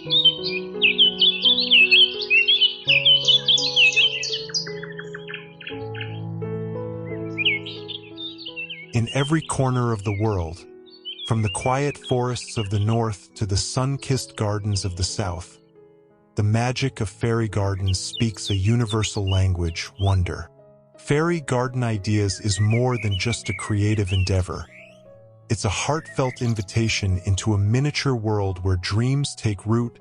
In every corner of the world, from the quiet forests of the north to the sun-kissed gardens of the south, the magic of fairy gardens speaks a universal language: wonder. Fairy garden ideas is more than just a creative endeavor. It's a heartfelt invitation into a miniature world where dreams take root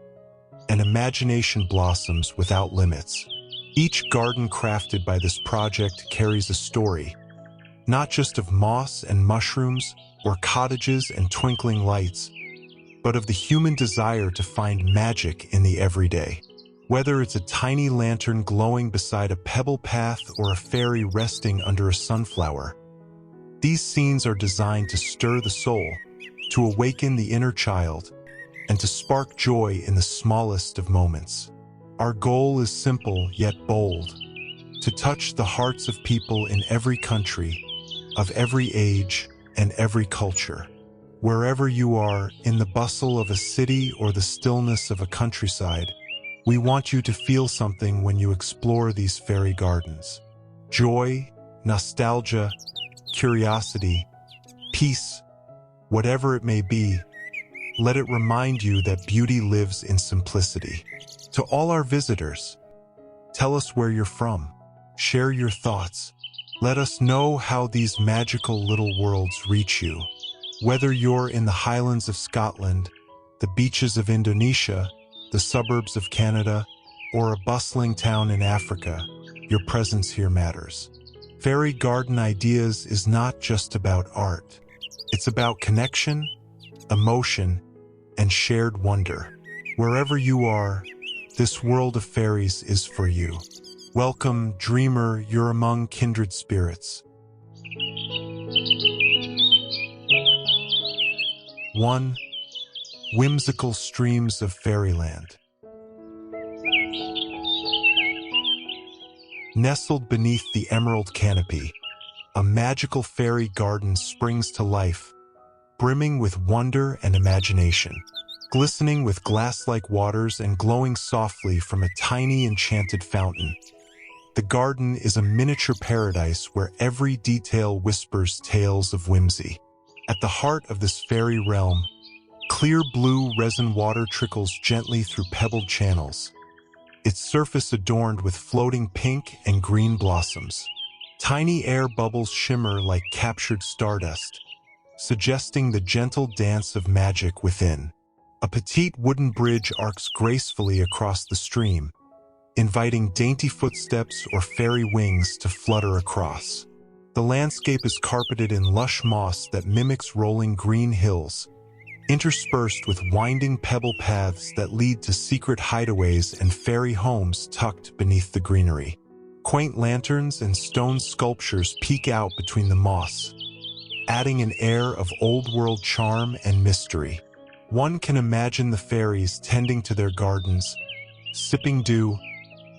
and imagination blossoms without limits. Each garden crafted by this project carries a story, not just of moss and mushrooms or cottages and twinkling lights, but of the human desire to find magic in the everyday. Whether it's a tiny lantern glowing beside a pebble path or a fairy resting under a sunflower, these scenes are designed to stir the soul, to awaken the inner child, and to spark joy in the smallest of moments. Our goal is simple yet bold: to touch the hearts of people in every country, of every age and every culture. Wherever you are, in the bustle of a city or the stillness of a countryside, we want you to feel something when you explore these fairy gardens. Joy, nostalgia, curiosity, peace, whatever it may be, let it remind you that beauty lives in simplicity. To all our visitors, tell us where you're from. Share your thoughts. Let us know how these magical little worlds reach you. Whether you're in the highlands of Scotland, the beaches of Indonesia, the suburbs of Canada, or a bustling town in Africa, your presence here matters. Fairy garden ideas is not just about art. It's about connection, emotion, and shared wonder. Wherever you are, this world of fairies is for you. Welcome, dreamer, you're among kindred spirits. 1. Whimsical streams of Fairyland. Nestled beneath the emerald canopy, a magical fairy garden springs to life, brimming with wonder and imagination. Glistening with glass-like waters and glowing softly from a tiny enchanted fountain, the garden is a miniature paradise where every detail whispers tales of whimsy. At the heart of this fairy realm, clear blue resin water trickles gently through pebbled channels, its surface adorned with floating pink and green blossoms. Tiny air bubbles shimmer like captured stardust, suggesting the gentle dance of magic within. A petite wooden bridge arcs gracefully across the stream, inviting dainty footsteps or fairy wings to flutter across. The landscape is carpeted in lush moss that mimics rolling green hills, interspersed with winding pebble paths that lead to secret hideaways and fairy homes tucked beneath the greenery. Quaint lanterns and stone sculptures peek out between the moss, adding an air of old-world charm and mystery. One can imagine the fairies tending to their gardens, sipping dew,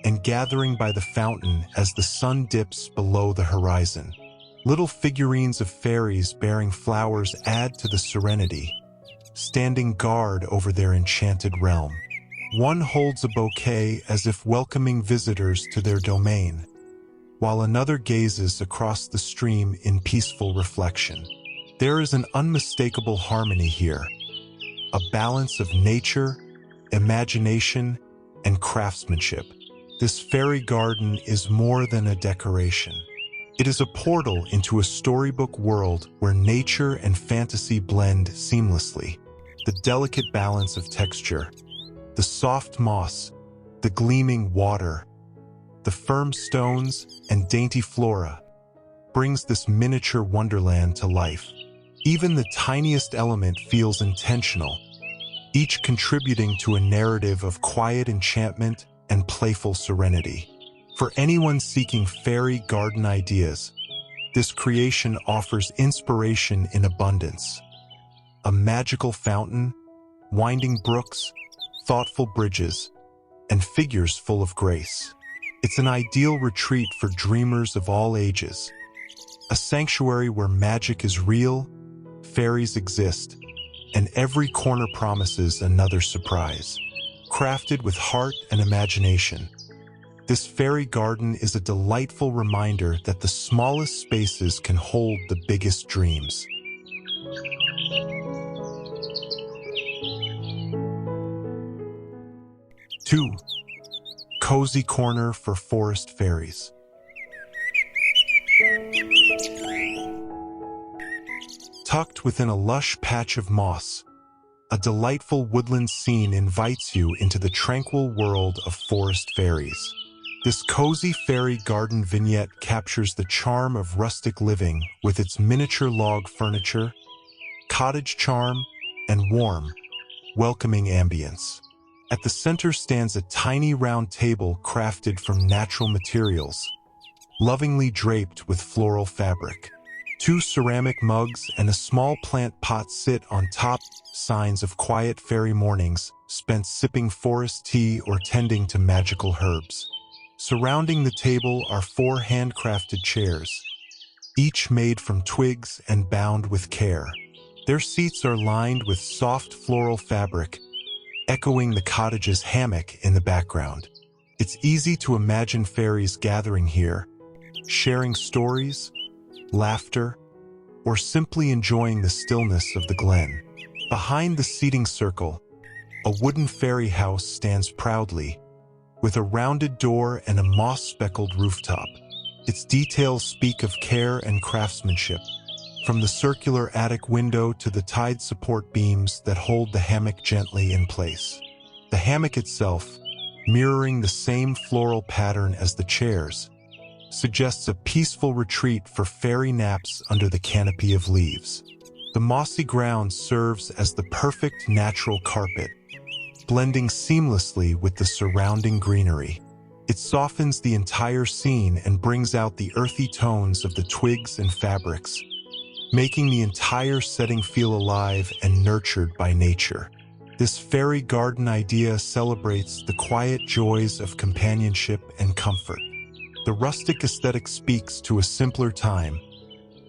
and gathering by the fountain as the sun dips below the horizon. Little figurines of fairies bearing flowers add to the serenity, standing guard over their enchanted realm. One holds a bouquet as if welcoming visitors to their domain, while another gazes across the stream in peaceful reflection. There is an unmistakable harmony here, a balance of nature, imagination, and craftsmanship. This fairy garden is more than a decoration. It is a portal into a storybook world where nature and fantasy blend seamlessly. The delicate balance of texture, the soft moss, the gleaming water, the firm stones, and dainty flora brings this miniature wonderland to life. Even the tiniest element feels intentional, each contributing to a narrative of quiet enchantment and playful serenity. For anyone seeking fairy garden ideas, this creation offers inspiration in abundance. A magical fountain, winding brooks, thoughtful bridges, and figures full of grace. It's an ideal retreat for dreamers of all ages, a sanctuary where magic is real, fairies exist, and every corner promises another surprise. crafted with heart and imagination. This fairy garden is a delightful reminder that the smallest spaces can hold the biggest dreams. 2. Cozy corner for forest fairies. Tucked within a lush patch of moss, a delightful woodland scene invites you into the tranquil world of forest fairies. This cozy fairy garden vignette captures the charm of rustic living with its miniature log furniture, cottage charm, and warm, welcoming ambience. At the center stands a tiny round table crafted from natural materials, lovingly draped with floral fabric. 2 ceramic mugs and a small plant pot sit on top, signs of quiet fairy mornings spent sipping forest tea or tending to magical herbs. Surrounding the table are 4 handcrafted chairs, each made from twigs and bound with care. Their seats are lined with soft floral fabric, echoing the cottage's hammock in the background. It's easy to imagine fairies gathering here, sharing stories, laughter, or simply enjoying the stillness of the glen. Behind the seating circle, a wooden fairy house stands proudly, with a rounded door and a moss-speckled rooftop. Its details speak of care and craftsmanship, from the circular attic window to the tide support beams that hold the hammock gently in place. The hammock itself, mirroring the same floral pattern as the chairs, suggests a peaceful retreat for fairy naps under the canopy of leaves. The mossy ground serves as the perfect natural carpet, blending seamlessly with the surrounding greenery. It softens the entire scene and brings out the earthy tones of the twigs and fabrics, making the entire setting feel alive and nurtured by nature. This fairy garden idea celebrates the quiet joys of companionship and comfort. The rustic aesthetic speaks to a simpler time,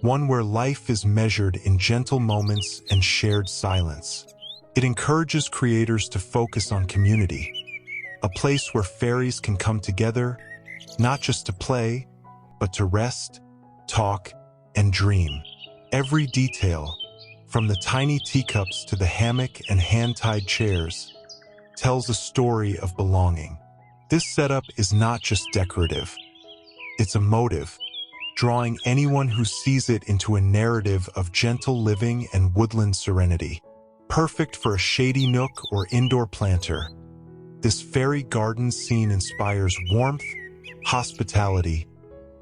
one where life is measured in gentle moments and shared silence. It encourages creators to focus on community, a place where fairies can come together, not just to play, but to rest, talk, and dream. Every detail, from the tiny teacups to the hammock and hand-tied chairs, tells a story of belonging. This setup is not just decorative. It's emotive, drawing anyone who sees it into a narrative of gentle living and woodland serenity. Perfect for a shady nook or indoor planter, this fairy garden scene inspires warmth, hospitality,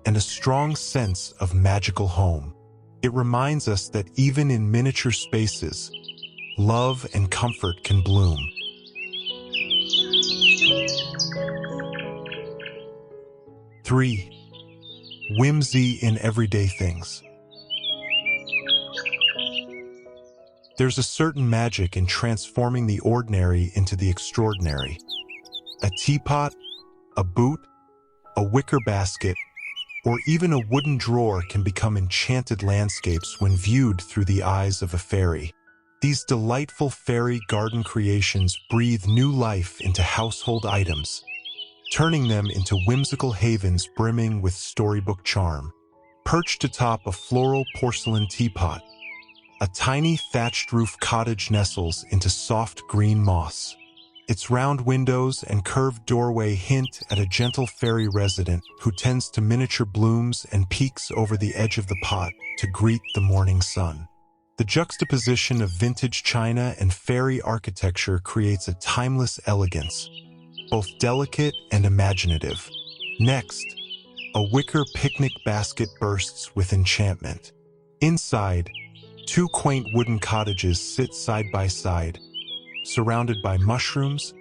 and a strong sense of magical home. It reminds us that even in miniature spaces, love and comfort can bloom. 3. Whimsy in everyday things. There's a certain magic in transforming the ordinary into the extraordinary. A teapot, a boot, a wicker basket, or even a wooden drawer can become enchanted landscapes when viewed through the eyes of a fairy. These delightful fairy garden creations breathe new life into household items, turning them into whimsical havens brimming with storybook charm. Perched atop a floral porcelain teapot, a tiny thatched roof cottage nestles into soft green moss. Its round windows and curved doorway hint at a gentle fairy resident who tends to miniature blooms and peeks over the edge of the pot to greet the morning sun. The juxtaposition of vintage china and fairy architecture creates a timeless elegance, both delicate and imaginative. Next, a wicker picnic basket bursts with enchantment. Inside, 2 quaint wooden cottages sit side by side, surrounded by mushrooms,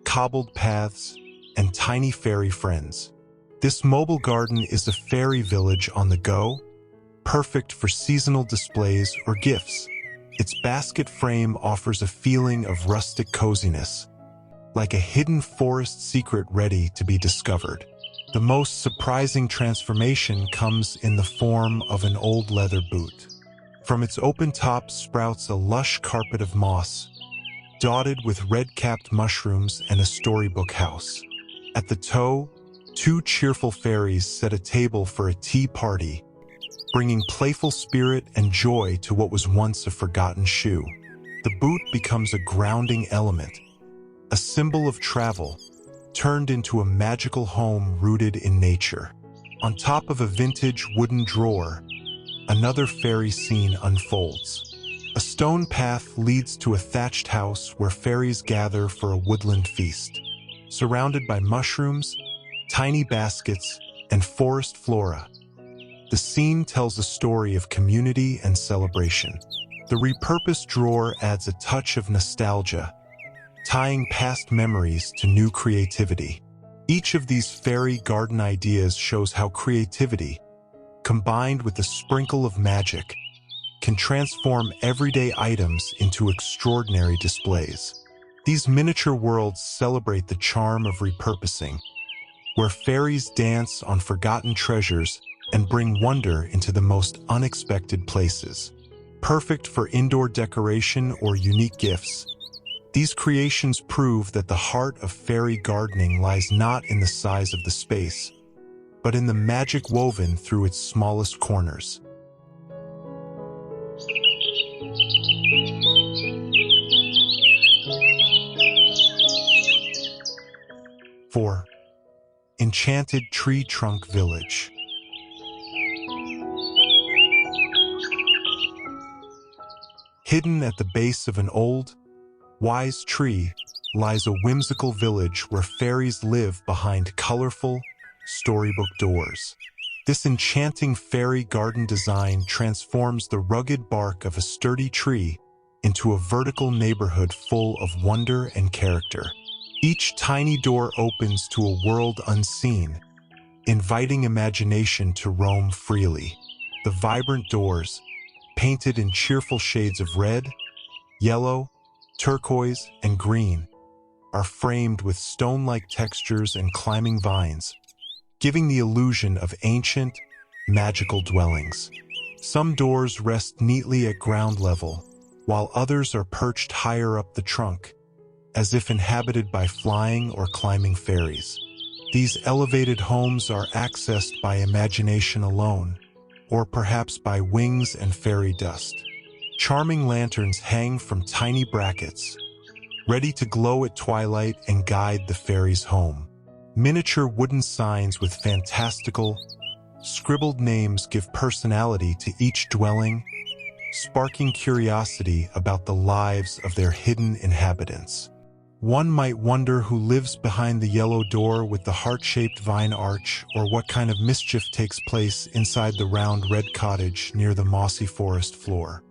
cobbled paths, and tiny fairy friends. This mobile garden is a fairy village on the go, perfect for seasonal displays or gifts. Its basket frame offers a feeling of rustic coziness, like a hidden forest secret ready to be discovered. The most surprising transformation comes in the form of an old leather boot. From its open top sprouts a lush carpet of moss, dotted with red-capped mushrooms and a storybook house. At the toe, two cheerful fairies set a table for a tea party, bringing playful spirit and joy to what was once a forgotten shoe. The boot becomes a grounding element, a symbol of travel, turned into a magical home rooted in nature. On top of a vintage wooden drawer, another fairy scene unfolds. A stone path leads to a thatched house where fairies gather for a woodland feast. Surrounded by mushrooms, tiny baskets, and forest flora, the scene tells a story of community and celebration. The repurposed drawer adds a touch of nostalgia, tying past memories to new creativity. Each of these fairy garden ideas shows how creativity, combined with a sprinkle of magic, can transform everyday items into extraordinary displays. These miniature worlds celebrate the charm of repurposing, where fairies dance on forgotten treasures and bring wonder into the most unexpected places. Perfect for indoor decoration or unique gifts, these creations prove that the heart of fairy gardening lies not in the size of the space, but in the magic woven through its smallest corners. Four, Enchanted Tree Trunk Village. Hidden at the base of an old, wise tree lies a whimsical village where fairies live behind colorful, storybook doors. This enchanting fairy garden design transforms the rugged bark of a sturdy tree into a vertical neighborhood full of wonder and character. Each tiny door opens to a world unseen, inviting imagination to roam freely. The vibrant doors, painted in cheerful shades of red, yellow, turquoise, and green, are framed with stone-like textures and climbing vines, giving the illusion of ancient, magical dwellings. Some doors rest neatly at ground level, while others are perched higher up the trunk, as if inhabited by flying or climbing fairies. These elevated homes are accessed by imagination alone, or perhaps by wings and fairy dust. Charming lanterns hang from tiny brackets, ready to glow at twilight and guide the fairies home. Miniature wooden signs with fantastical, scribbled names give personality to each dwelling, sparking curiosity about the lives of their hidden inhabitants. One might wonder who lives behind the yellow door with the heart-shaped vine arch, or what kind of mischief takes place inside the round red cottage near the mossy forest floor.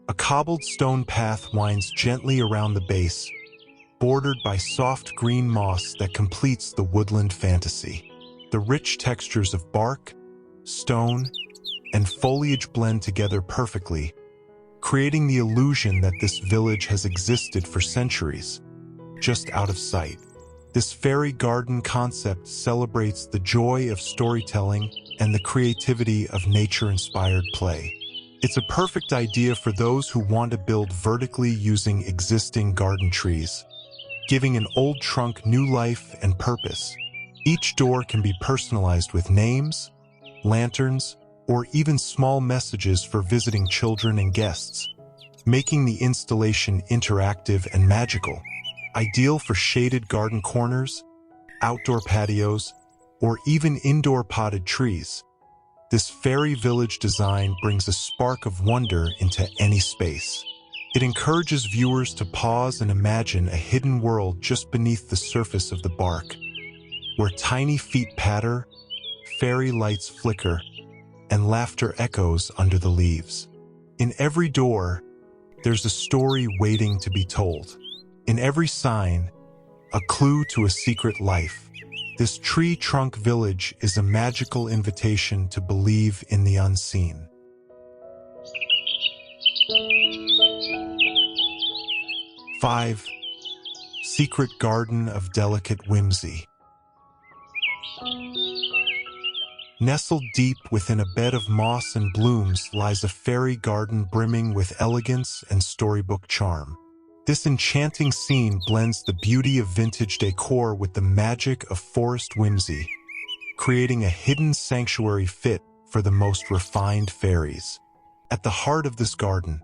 A cobbled stone path winds gently around the base, bordered by soft green moss that completes the woodland fantasy. The rich textures of bark, stone, and foliage blend together perfectly, creating the illusion that this village has existed for centuries, just out of sight. This fairy garden concept celebrates the joy of storytelling and the creativity of nature-inspired play. It's a perfect idea for those who want to build vertically using existing garden trees, giving an old trunk new life and purpose. Each door can be personalized with names, lanterns, or even small messages for visiting children and guests, making the installation interactive and magical. Ideal for shaded garden corners, outdoor patios, or even indoor potted trees. This fairy village design brings a spark of wonder into any space. It encourages viewers to pause and imagine a hidden world just beneath the surface of the bark, where tiny feet patter, fairy lights flicker, and laughter echoes under the leaves. In every door, there's a story waiting to be told. In every sign, a clue to a secret life. This tree trunk village is a magical invitation to believe in the unseen. Five, Secret Garden of Delicate Whimsy. Nestled deep within a bed of moss and blooms lies a fairy garden brimming with elegance and storybook charm. This enchanting scene blends the beauty of vintage decor with the magic of forest whimsy, creating a hidden sanctuary fit for the most refined fairies. At the heart of this garden,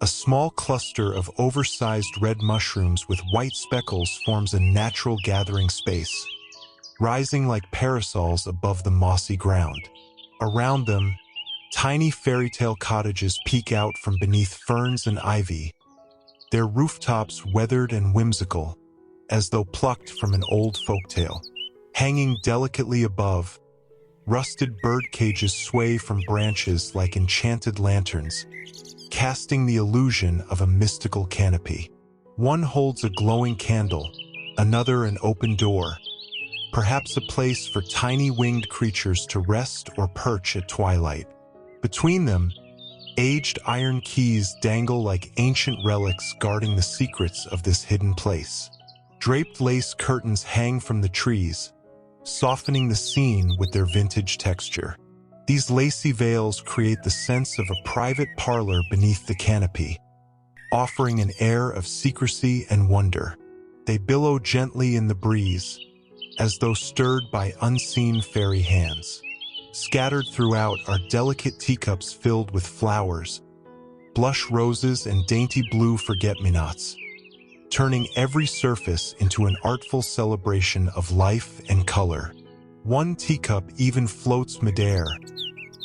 a small cluster of oversized red mushrooms with white speckles forms a natural gathering space, rising like parasols above the mossy ground. Around them, tiny fairytale cottages peek out from beneath ferns and ivy, their rooftops weathered and whimsical, as though plucked from an old folktale. Hanging delicately above, rusted bird cages sway from branches like enchanted lanterns, casting the illusion of a mystical canopy. One holds a glowing candle, another an open door, perhaps a place for tiny winged creatures to rest or perch at twilight. Between them, aged iron keys dangle like ancient relics guarding the secrets of this hidden place. Draped lace curtains hang from the trees, softening the scene with their vintage texture. These lacy veils create the sense of a private parlor beneath the canopy, offering an air of secrecy and wonder. They billow gently in the breeze, as though stirred by unseen fairy hands. Scattered throughout are delicate teacups filled with flowers, blush roses and dainty blue forget-me-nots, turning every surface into an artful celebration of life and color. One teacup even floats midair,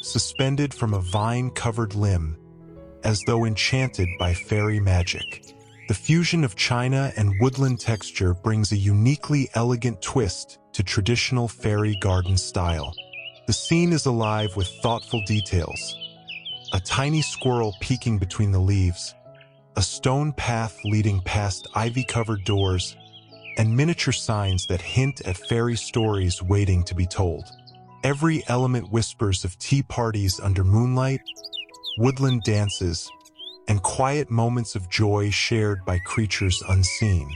suspended from a vine-covered limb, as though enchanted by fairy magic. The fusion of china and woodland texture brings a uniquely elegant twist to traditional fairy garden style. The scene is alive with thoughtful details. A tiny squirrel peeking between the leaves, a stone path leading past ivy-covered doors, and miniature signs that hint at fairy stories waiting to be told. Every element whispers of tea parties under moonlight, woodland dances, and quiet moments of joy shared by creatures unseen.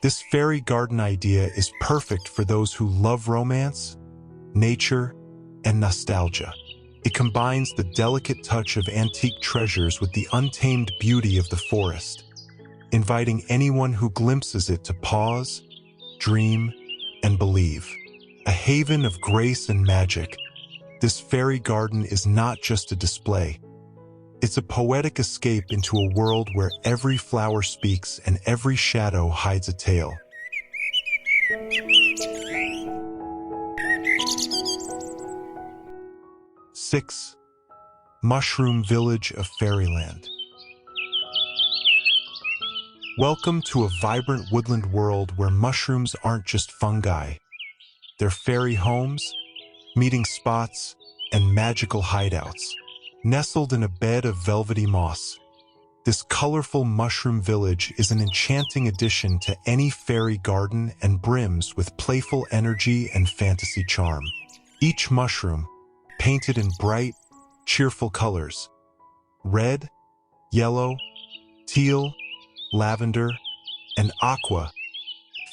This fairy garden idea is perfect for those who love romance, nature, and nostalgia. It combines the delicate touch of antique treasures with the untamed beauty of the forest, inviting anyone who glimpses it to pause, dream, and believe. A haven of grace and magic, this fairy garden is not just a display. It's a poetic escape into a world where every flower speaks and every shadow hides a tale. Six, Mushroom Village of Fairyland. Welcome to a vibrant woodland world where mushrooms aren't just fungi. They're fairy homes, meeting spots, and magical hideouts. Nestled in a bed of velvety moss, this colorful mushroom village is an enchanting addition to any fairy garden and brims with playful energy and fantasy charm. Each mushroom, painted in bright, cheerful colors, red, yellow, teal, lavender, and aqua,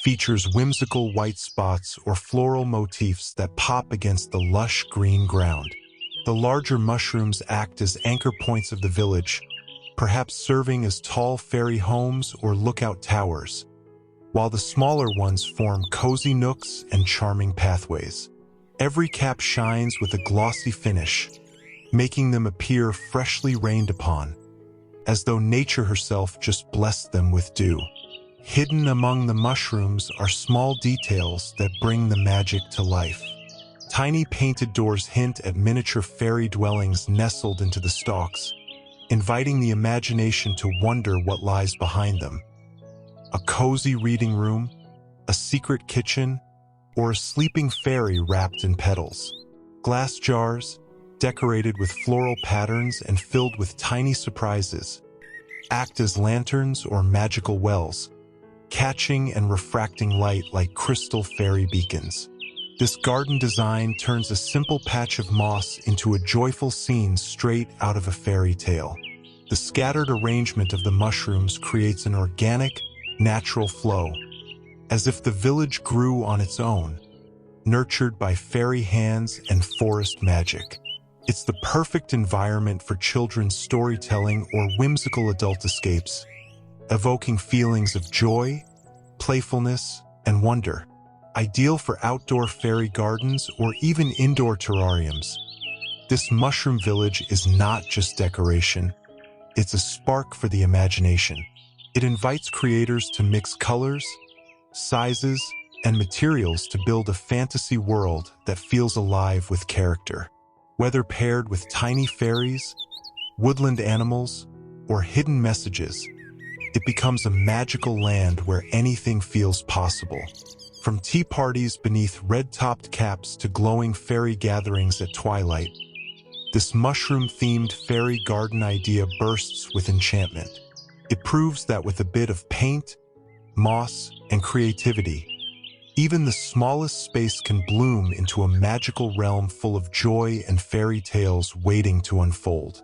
features whimsical white spots or floral motifs that pop against the lush green ground. The larger mushrooms act as anchor points of the village, perhaps serving as tall fairy homes or lookout towers, while the smaller ones form cozy nooks and charming pathways. Every cap shines with a glossy finish, making them appear freshly rained upon, as though nature herself just blessed them with dew. Hidden among the mushrooms are small details that bring the magic to life. Tiny painted doors hint at miniature fairy dwellings nestled into the stalks, inviting the imagination to wonder what lies behind them. A cozy reading room, a secret kitchen, or a sleeping fairy wrapped in petals. Glass jars, decorated with floral patterns and filled with tiny surprises, act as lanterns or magical wells, catching and refracting light like crystal fairy beacons. This garden design turns a simple patch of moss into a joyful scene straight out of a fairy tale. The scattered arrangement of the mushrooms creates an organic, natural flow, as if the village grew on its own, nurtured by fairy hands and forest magic. It's the perfect environment for children's storytelling or whimsical adult escapes, evoking feelings of joy, playfulness, and wonder. Ideal for outdoor fairy gardens or even indoor terrariums. This mushroom village is not just decoration, it's a spark for the imagination. It invites creators to mix colors, sizes, and materials to build a fantasy world that feels alive with character. Whether paired with tiny fairies, woodland animals, or hidden messages, it becomes a magical land where anything feels possible. From tea parties beneath red-topped caps to glowing fairy gatherings at twilight, this mushroom-themed fairy garden idea bursts with enchantment. It proves that with a bit of paint, moss, and creativity, even the smallest space can bloom into a magical realm full of joy and fairy tales waiting to unfold.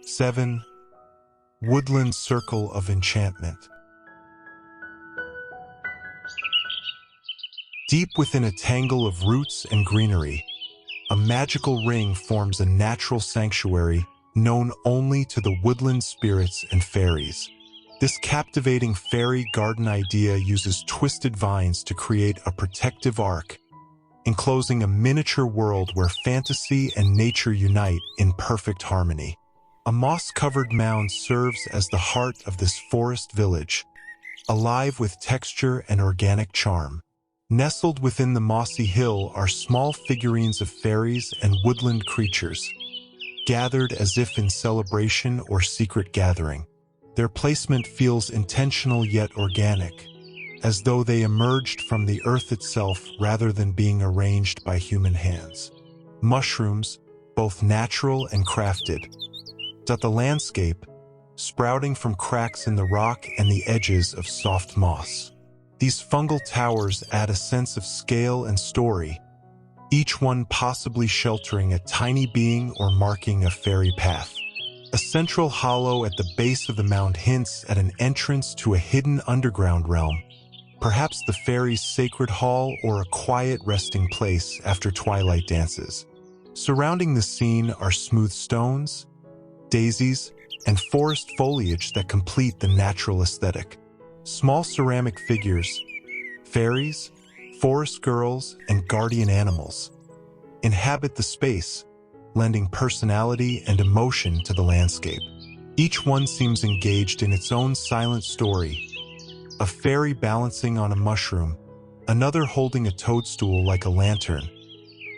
Seven, Woodland Circle of Enchantment. Deep within a tangle of roots and greenery, a magical ring forms a natural sanctuary known only to the woodland spirits and fairies. This captivating fairy garden idea uses twisted vines to create a protective arc, enclosing a miniature world where fantasy and nature unite in perfect harmony. A moss-covered mound serves as the heart of this forest village, alive with texture and organic charm. Nestled within the mossy hill are small figurines of fairies and woodland creatures, gathered as if in celebration or secret gathering. Their placement feels intentional yet organic, as though they emerged from the earth itself rather than being arranged by human hands. Mushrooms, both natural and crafted, dot the landscape, sprouting from cracks in the rock and the edges of soft moss. These fungal towers add a sense of scale and story, each one possibly sheltering a tiny being or marking a fairy path. A central hollow at the base of the mound hints at an entrance to a hidden underground realm, perhaps the fairies' sacred hall or a quiet resting place after twilight dances. Surrounding the scene are smooth stones, daisies, and forest foliage that complete the natural aesthetic. Small ceramic figures, fairies, forest girls, and guardian animals inhabit the space, lending personality and emotion to the landscape. Each one seems engaged in its own silent story, a fairy balancing on a mushroom, another holding a toadstool like a lantern,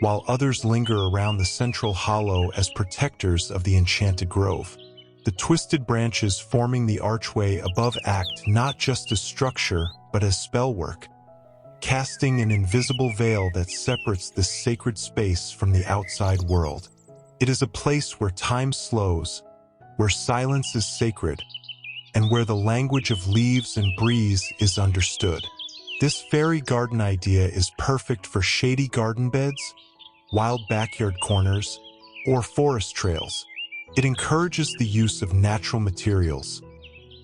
while others linger around the central hollow as protectors of the enchanted grove. The twisted branches forming the archway above act not just as structure, but as spellwork, casting an invisible veil that separates this sacred space from the outside world. It is a place where time slows, where silence is sacred, and where the language of leaves and breeze is understood. This fairy garden idea is perfect for shady garden beds, wild backyard corners, or forest trails. It encourages the use of natural materials,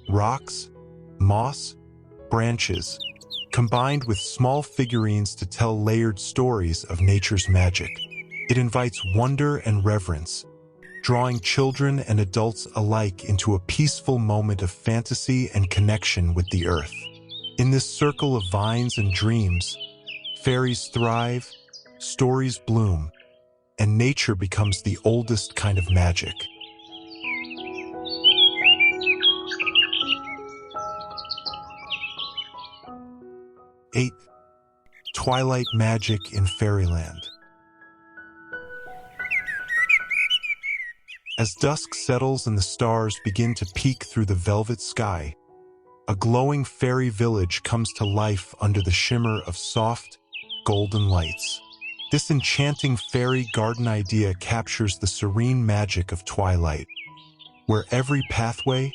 rocks, moss, branches, combined with small figurines to tell layered stories of nature's magic. It invites wonder and reverence, drawing children and adults alike into a peaceful moment of fantasy and connection with the earth. In this circle of vines and dreams, fairies thrive, stories bloom, and nature becomes the oldest kind of magic. Eight, Twilight magic in Fairyland. As dusk settles and the stars begin to peek through the velvet sky, a glowing fairy village comes to life under the shimmer of soft, golden lights. This enchanting fairy garden idea captures the serene magic of twilight, where every pathway,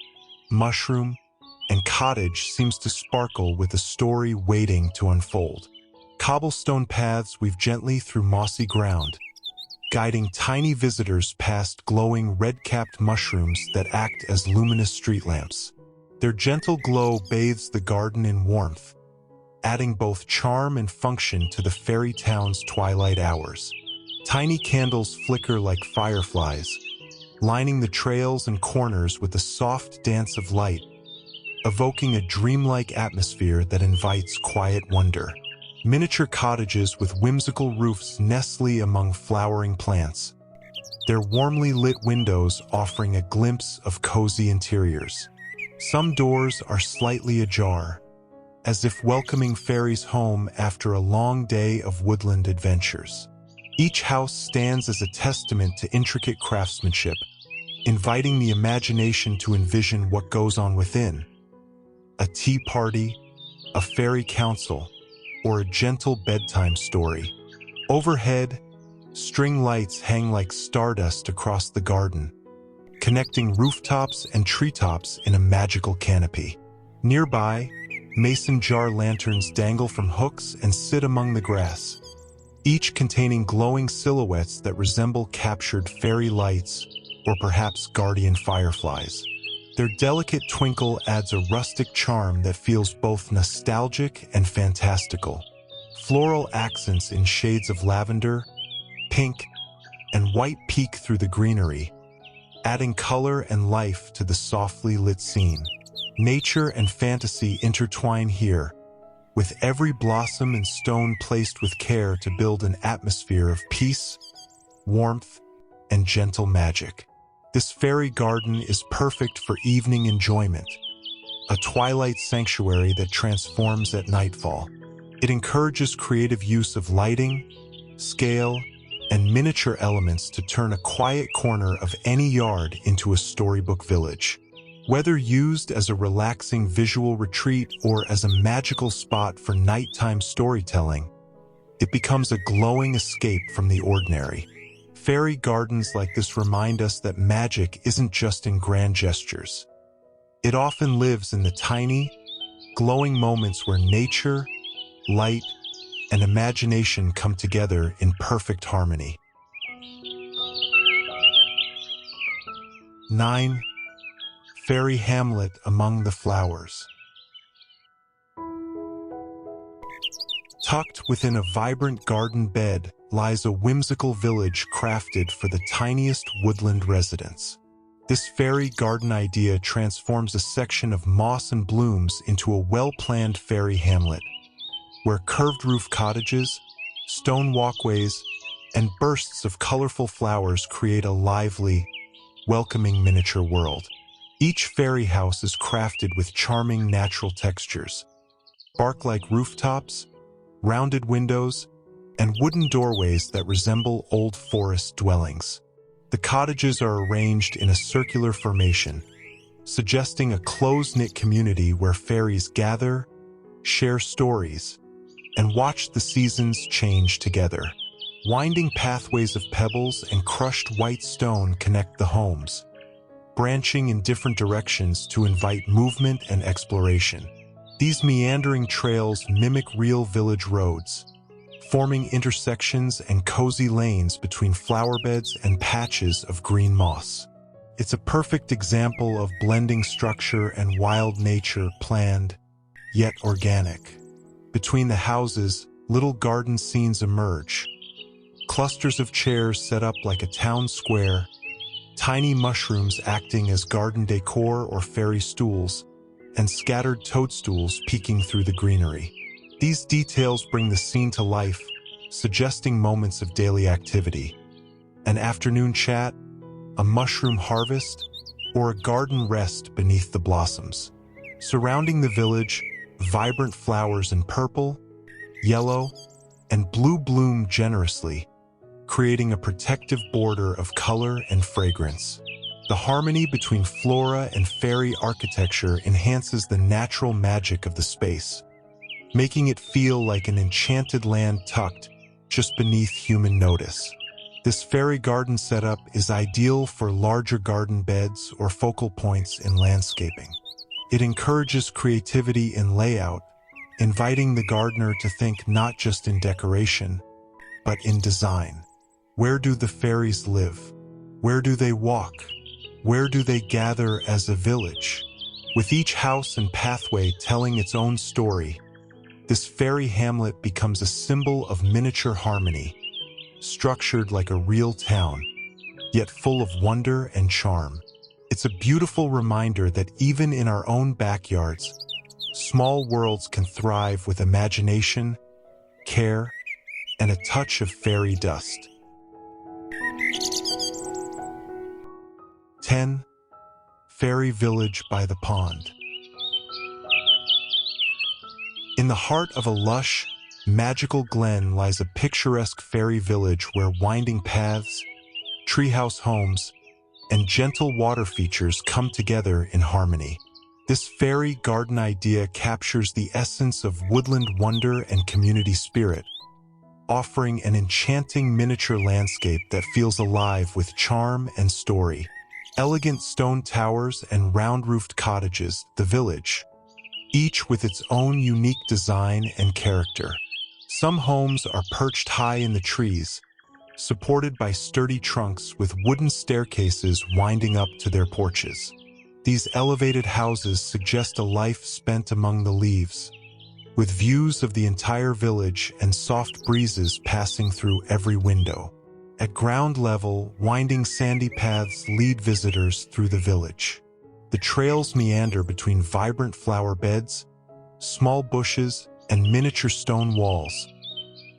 mushroom, and cottage seems to sparkle with a story waiting to unfold. Cobblestone paths weave gently through mossy ground, guiding tiny visitors past glowing red-capped mushrooms that act as luminous street lamps. Their gentle glow bathes the garden in warmth, adding both charm and function to the fairy town's twilight hours. Tiny candles flicker like fireflies, lining the trails and corners with a soft dance of light, evoking a dreamlike atmosphere that invites quiet wonder. Miniature cottages with whimsical roofs nestle among flowering plants, their warmly lit windows offering a glimpse of cozy interiors. Some doors are slightly ajar, as if welcoming fairies home after a long day of woodland adventures. Each house stands as a testament to intricate craftsmanship, inviting the imagination to envision what goes on within. A tea party, a fairy council, or a gentle bedtime story. Overhead, string lights hang like stardust across the garden, connecting rooftops and treetops in a magical canopy. Nearby, mason jar lanterns dangle from hooks and sit among the grass, each containing glowing silhouettes that resemble captured fairy lights or perhaps guardian fireflies. Their delicate twinkle adds a rustic charm that feels both nostalgic and fantastical. Floral accents in shades of lavender, pink, and white peek through the greenery, adding color and life to the softly lit scene. Nature and fantasy intertwine here, with every blossom and stone placed with care to build an atmosphere of peace, warmth, and gentle magic. This fairy garden is perfect for evening enjoyment, a twilight sanctuary that transforms at nightfall. It encourages creative use of lighting, scale, and miniature elements to turn a quiet corner of any yard into a storybook village. Whether used as a relaxing visual retreat or as a magical spot for nighttime storytelling, it becomes a glowing escape from the ordinary. Fairy gardens like this remind us that magic isn't just in grand gestures. It often lives in the tiny, glowing moments where nature, light, and imagination come together in perfect harmony. 9. Fairy Hamlet among the flowers. Tucked within a vibrant garden bed lies a whimsical village crafted for the tiniest woodland residents. This fairy garden idea transforms a section of moss and blooms into a well-planned fairy hamlet, where curved roof cottages, stone walkways, and bursts of colorful flowers create a lively, welcoming miniature world. Each fairy house is crafted with charming natural textures, bark-like rooftops, rounded windows, and wooden doorways that resemble old forest dwellings. The cottages are arranged in a circular formation, suggesting a close-knit community where fairies gather, share stories, and watch the seasons change together. Winding pathways of pebbles and crushed white stone connect the homes, branching in different directions to invite movement and exploration. These meandering trails mimic real village roads, forming intersections and cozy lanes between flower beds and patches of green moss. It's a perfect example of blending structure and wild nature, planned, yet organic. Between the houses, little garden scenes emerge. Clusters of chairs set up like a town square, tiny mushrooms acting as garden decor or fairy stools, and scattered toadstools peeking through the greenery. These details bring the scene to life, suggesting moments of daily activity. An afternoon chat, a mushroom harvest, or a garden rest beneath the blossoms. Surrounding the village, vibrant flowers in purple, yellow, and blue bloom generously, creating a protective border of color and fragrance. The harmony between flora and fairy architecture enhances the natural magic of the space, making it feel like an enchanted land tucked just beneath human notice. This fairy garden setup is ideal for larger garden beds or focal points in landscaping. It encourages creativity in layout, inviting the gardener to think not just in decoration, but in design. Where do the fairies live? Where do they walk? Where do they gather as a village? With each house and pathway telling its own story, this fairy hamlet becomes a symbol of miniature harmony, structured like a real town, yet full of wonder and charm. It's a beautiful reminder that even in our own backyards, small worlds can thrive with imagination, care, and a touch of fairy dust. 10. Fairy Village by the Pond. In the heart of a lush, magical glen lies a picturesque fairy village where winding paths, treehouse homes, and gentle water features come together in harmony. This fairy garden idea captures the essence of woodland wonder and community spirit, offering an enchanting miniature landscape that feels alive with charm and story. Elegant stone towers and round-roofed cottages, the village, each with its own unique design and character. Some homes are perched high in the trees, supported by sturdy trunks with wooden staircases winding up to their porches. These elevated houses suggest a life spent among the leaves, with views of the entire village and soft breezes passing through every window. At ground level, winding sandy paths lead visitors through the village. The trails meander between vibrant flower beds, small bushes, and miniature stone walls,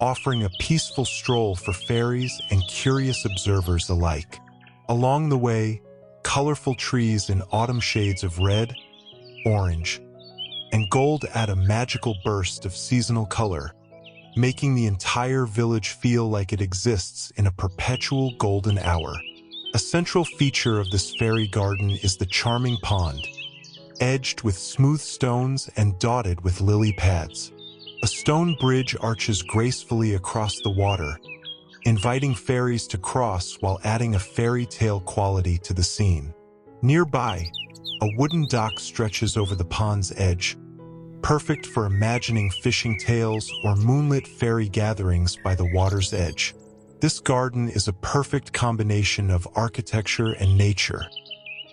offering a peaceful stroll for fairies and curious observers alike. Along the way, colorful trees in autumn shades of red, orange, and gold add a magical burst of seasonal color, making the entire village feel like it exists in a perpetual golden hour. A central feature of this fairy garden is the charming pond, edged with smooth stones and dotted with lily pads. A stone bridge arches gracefully across the water, inviting fairies to cross while adding a fairy tale quality to the scene. Nearby, a wooden dock stretches over the pond's edge, perfect for imagining fishing tales or moonlit fairy gatherings by the water's edge. This garden is a perfect combination of architecture and nature,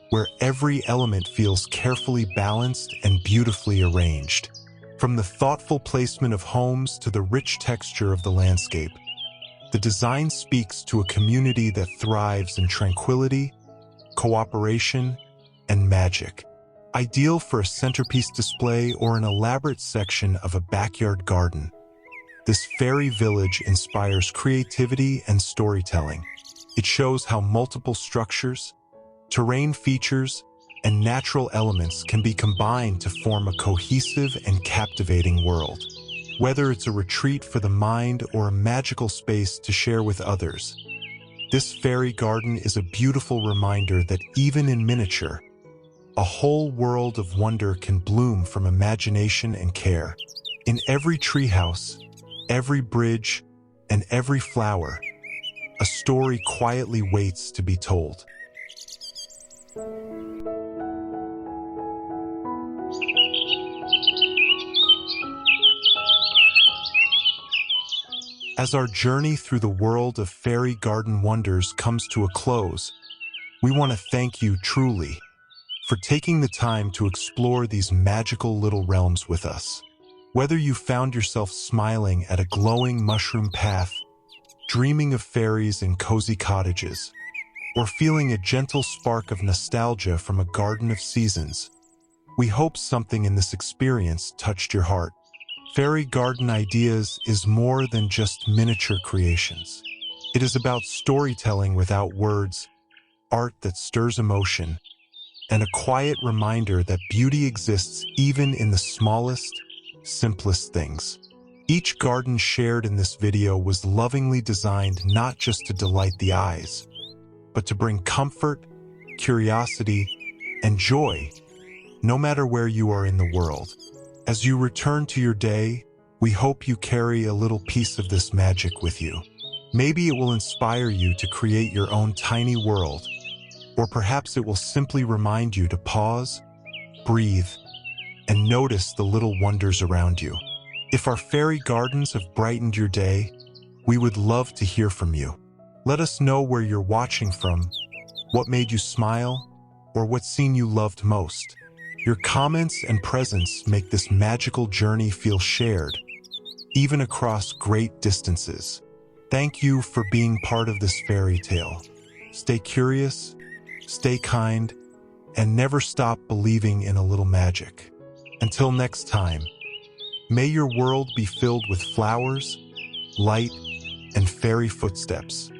where every element feels carefully balanced and beautifully arranged. From the thoughtful placement of homes to the rich texture of the landscape, the design speaks to a community that thrives in tranquility, cooperation, and magic. Ideal for a centerpiece display or an elaborate section of a backyard garden, this fairy village inspires creativity and storytelling. It shows how multiple structures, terrain features, and natural elements can be combined to form a cohesive and captivating world. Whether it's a retreat for the mind or a magical space to share with others, this fairy garden is a beautiful reminder that even in miniature, a whole world of wonder can bloom from imagination and care. In every treehouse, every bridge, and every flower, a story quietly waits to be told. As our journey through the world of fairy garden wonders comes to a close, we want to thank you truly for taking the time to explore these magical little realms with us. Whether you found yourself smiling at a glowing mushroom path, dreaming of fairies in cozy cottages, or feeling a gentle spark of nostalgia from a garden of seasons, we hope something in this experience touched your heart. Fairy Garden Ideas is more than just miniature creations. It is about storytelling without words, art that stirs emotion, and a quiet reminder that beauty exists even in the smallest, simplest things. Each garden shared in this video was lovingly designed not just to delight the eyes, but to bring comfort, curiosity, and joy, no matter where you are in the world. As you return to your day, we hope you carry a little piece of this magic with you. Maybe it will inspire you to create your own tiny world, or perhaps it will simply remind you to pause, breathe, and notice the little wonders around you. If our fairy gardens have brightened your day, we would love to hear from you. Let us know where you're watching from, what made you smile, or what scene you loved most. Your comments and presence make this magical journey feel shared, even across great distances. Thank you for being part of this fairy tale. Stay curious, stay kind, and never stop believing in a little magic. Until next time, may your world be filled with flowers, light, and fairy footsteps.